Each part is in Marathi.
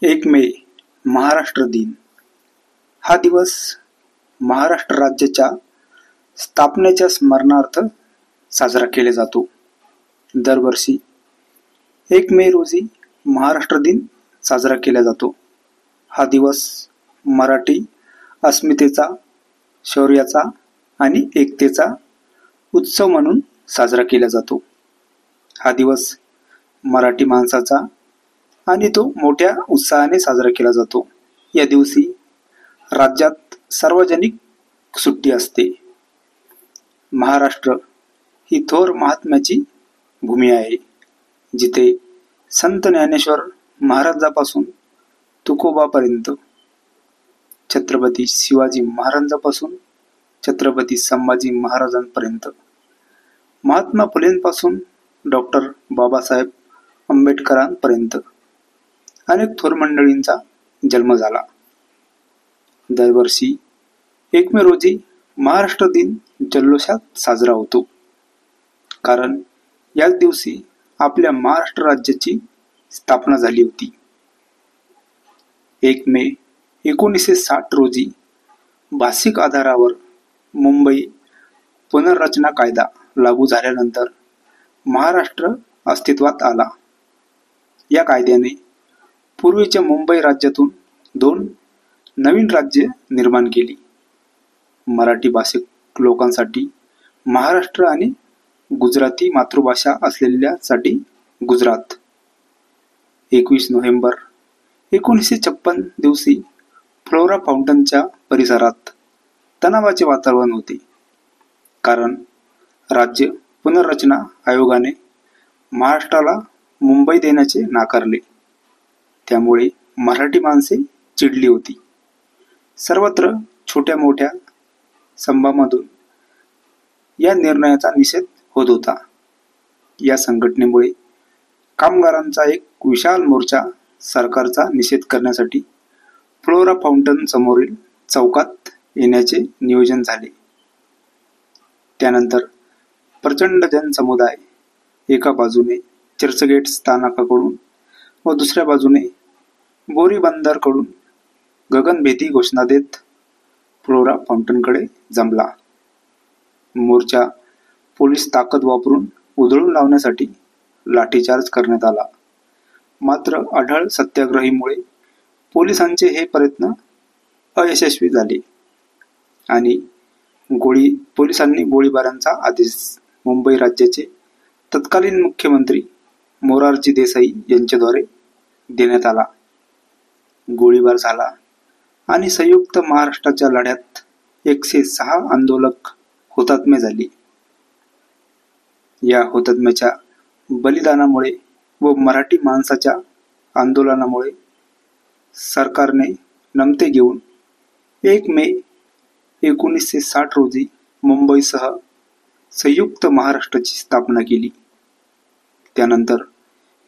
1 मे महाराष्ट्र दिन. हा दिवस महाराष्ट्र राज्याच्या स्थापनेच्या स्मरणार्थ साजरा केला जातो. दरवर्षी 1 मे रोजी महाराष्ट्र दिन साजरा केला जातो. हा दिवस मराठी अस्मितेचा, शौर्याचा आणि एकतेचा उत्सव म्हणून साजरा केला जातो. हा दिवस मराठी माणसाचा आणि तो मोठ्या उत्साहाने साजरा केला जातो. या दिवशी राज्यात सार्वजनिक सुट्टी असते. महाराष्ट्र ही थोर महात्म्याची भूमी आहे, जिथे संत ज्ञानेश्वर महाराजांपासून तुकोबापर्यंत, छत्रपती शिवाजी महाराजांपासून छत्रपती संभाजी महाराजांपर्यंत, महात्मा फुलेंपासून डॉक्टर बाबासाहेब आंबेडकरांपर्यंत अनेक थोर मंडळींचा जन्म झाला. दरवर्षी 1 मे रोजी महाराष्ट्र दिन जल्लोषात साजरा होतो, कारण याच दिवशी आपल्या महाराष्ट्र राज्याची स्थापना झाली होती. 1 मे 1960 रोजी भाषिक आधारावर मुंबई पुनर्रचना कायदा लागू झाल्यानंतर महाराष्ट्र अस्तित्वात आला. या कायद्याने पूर्वीच्या मुंबई राज्यातून 2 नवीन राज्ये निर्माण केली. मराठी भाषिक लोकांसाठी महाराष्ट्र आणि गुजराती मातृभाषा असलेल्यांसाठी गुजरात. 21 नोव्हेंबर 1956 दिवशी फ्लोरा फाउंटनच्या परिसरात तणावाचे वातावरण होते, कारण राज्य पुनर्रचना आयोगाने महाराष्ट्राला मुंबई देण्याचे नाकारले. त्यामुळे मराठी माणसे चिडली होती. सर्वत्र छोट्या मोठ्या सभांमधून या निर्णयाचा निषेध होत होता. या संघटनेमुळे कामगारांचा एक विशाल मोर्चा सरकारचा निषेध करण्यासाठी फ्लोरा फाउंटन समोरील चौकात येण्याचे नियोजन झाले. त्यानंतर प्रचंड जनसमुदाय एका बाजूने चर्चगेट स्थानकाकडून व दुसऱ्या बाजूने बोरी बंदरकडून गगनभेदी घोषणा देत फ्लोरा फाउंटनकडे जमला. मोर्चा पोलीस ताकद वापरून उधळून लावण्यासाठी लाठीचार्ज करण्यात आला. मात्र आढळ सत्याग्रहीमुळे पोलिसांचे हे प्रयत्न अयशस्वी झाले आणि पोलिसांनी गोळीबाराचा आदेश मुंबई राज्याचे तत्कालीन मुख्यमंत्री मोरारजी देसाई यांच्याद्वारे देण्यात आला. गोळीबार झाला आणि संयुक्त महाराष्ट्राच्या लढ्यात 106 आंदोलक हुतात्मे झाले. या हुतात्म्याच्या बलिदानामुळे व मराठी माणसाच्या आंदोलनामुळे सरकारने नमते घेऊन 1 मे 1960 रोजी मुंबईसह संयुक्त महाराष्ट्राची स्थापना केली. त्यानंतर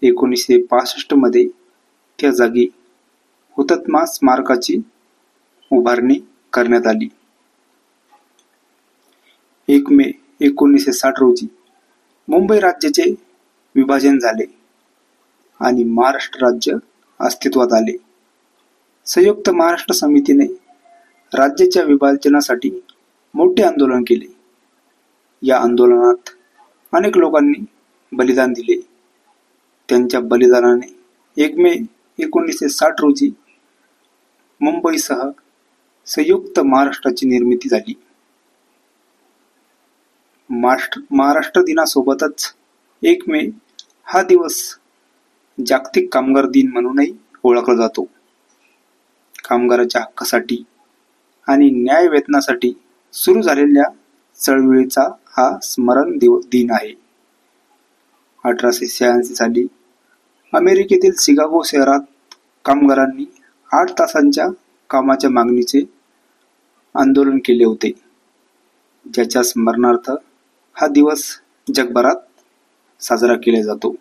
1965 मध्ये त्या जागी हुतात्मा स्मारकाची उभारणी करण्यात आली. 1 मे 1960 रोजी मुंबई राज्याचे विभाजन झाले आणि महाराष्ट्र राज्य अस्तित्वात आले. संयुक्त महाराष्ट्र समितीने राज्याच्या विभाजनासाठी मोठे आंदोलन केले. या आंदोलनात अनेक लोकांनी बलिदान दिले. त्यांच्या बलिदानाने 1 मे 1960 रोजी मुंबईसह संयुक्त महाराष्ट्राची निर्मिती झाली. महाराष्ट्र दिनासोबतच 1 मे हा दिवस जागतिक कामगार दिन म्हणूनही ओळखला जातो. कामगाराच्या हक्कासाठी आणि न्याय वेतनासाठी सुरू झालेल्या चळवळीचा हा स्मरण दिन आहे. 1886 साली अमेरिकेतील शिकागो शहरात कामगारांनी 8 तासांच्या कामाच्या मागणीचे आंदोलन केले होते, ज्याच्या स्मरणार्थ हा दिवस जगभरात साजरा केला जातो.